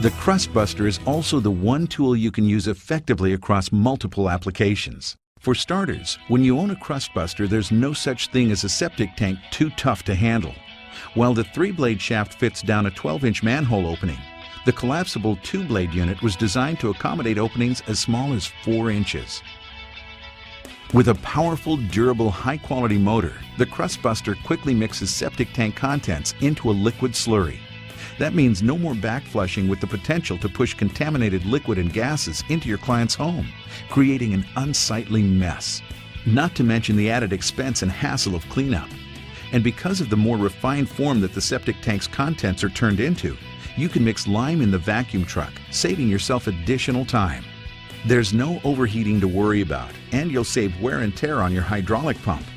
The Crust Buster is also the one tool you can use effectively across multiple applications. For starters, when you own a Crust Buster, there's no such thing as a septic tank too tough to handle. While the 3-blade shaft fits down a 12-inch manhole opening, the collapsible 2-blade unit was designed to accommodate openings as small as 4 inches. With a powerful, durable, high-quality motor, the Crust Buster quickly mixes septic tank contents into a liquid slurry. That means no more backflushing, with the potential to push contaminated liquid and gases into your client's home, creating an unsightly mess. Not to mention the added expense and hassle of cleanup. And because of the more refined form that the septic tank's contents are turned into, you can mix lime in the vacuum truck, saving yourself additional time. There's no overheating to worry about, and you'll save wear and tear on your hydraulic pump.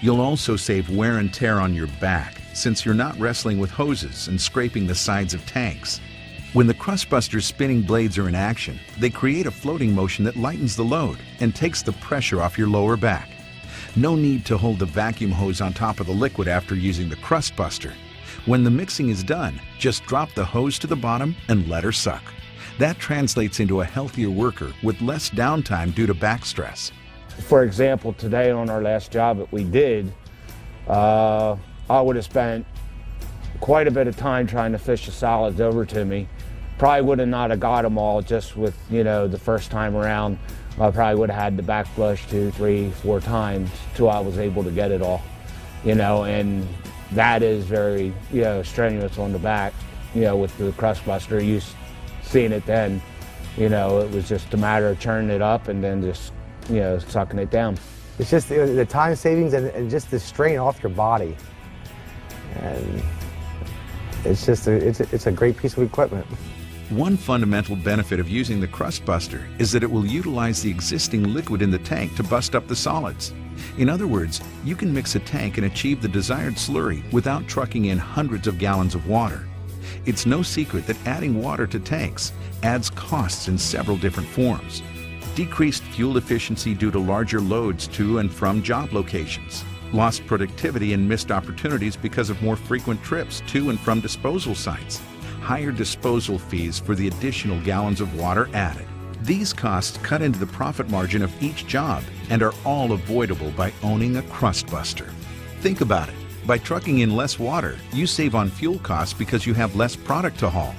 You'll also save wear and tear on your back, since you're not wrestling with hoses and scraping the sides of tanks. When the Crust Buster's spinning blades are in action, they create a floating motion that lightens the load and takes the pressure off your lower back. No need to hold the vacuum hose on top of the liquid after using the Crust Buster. When the mixing is done, just drop the hose to the bottom and let her suck. That translates into a healthier worker with less downtime due to back stress. For example, today on our last job that we did, I would have spent quite a bit of time trying to fish the solids over to me. Probably would have not have got them all just with, the first time around. I probably would have had to backflush 2, 3, 4 times till I was able to get it all, and that is very, strenuous on the back, with the Crust Buster. You seen it then, it was just a matter of churning it up and then just, sucking it down. It's just the time savings and just the strain off your body. And it's just it's a great piece of equipment. One fundamental benefit of using the Crust Buster is that it will utilize the existing liquid in the tank to bust up the solids. In other words, you can mix a tank and achieve the desired slurry without trucking in hundreds of gallons of water. It's no secret that adding water to tanks adds costs in several different forms. Decreased fuel efficiency due to larger loads to and from job locations. Lost productivity and missed opportunities because of more frequent trips to and from disposal sites. Higher disposal fees for the additional gallons of water added. These costs cut into the profit margin of each job and are all avoidable by owning a Crust Buster. Think about it. By trucking in less water, you save on fuel costs because you have less product to haul.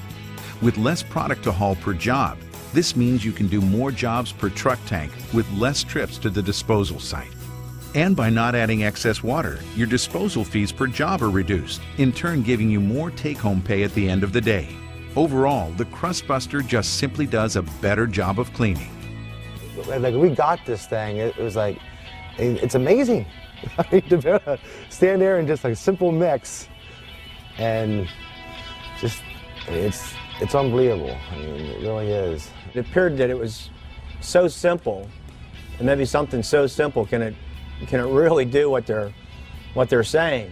With less product to haul per job, this means you can do more jobs per truck tank with less trips to the disposal site. And by not adding excess water, your disposal fees per job are reduced, in turn giving you more take-home pay at the end of the day. Overall, the Crust Buster just simply does a better job of cleaning. Like, we got this thing, it was like, it's amazing. I mean, to be able to stand there and just like simple mix, and just, it's unbelievable. I mean, it really is. It appeared that it was so simple, and maybe something so simple can it really do what they're saying.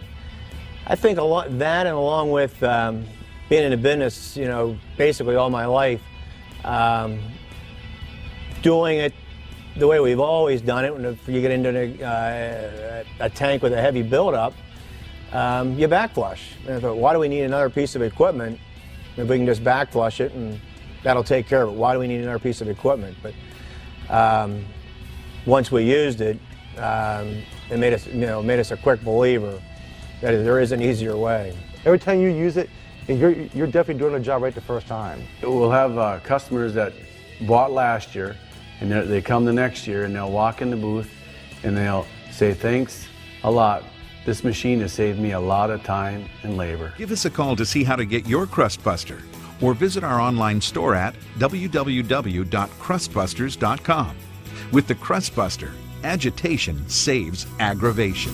I think a lot that, and along with being in the business, basically all my life, doing it the way we've always done it. When you get into a tank with a heavy buildup, you backflush. And I thought, why do we need another piece of equipment if we can just backflush it and that'll take care of it? Why do we need another piece of equipment? But once we used it, it made us a quick believer that there is an easier way. Every time you use it, you're definitely doing the job right the first time. We'll have customers that bought last year, and they come the next year, and they'll walk in the booth, and they'll say, "Thanks a lot. This machine has saved me a lot of time and labor." Give us a call to see how to get your Crust Buster, or visit our online store at www.crustbusters.com. With the Crust Buster, agitation saves aggravation.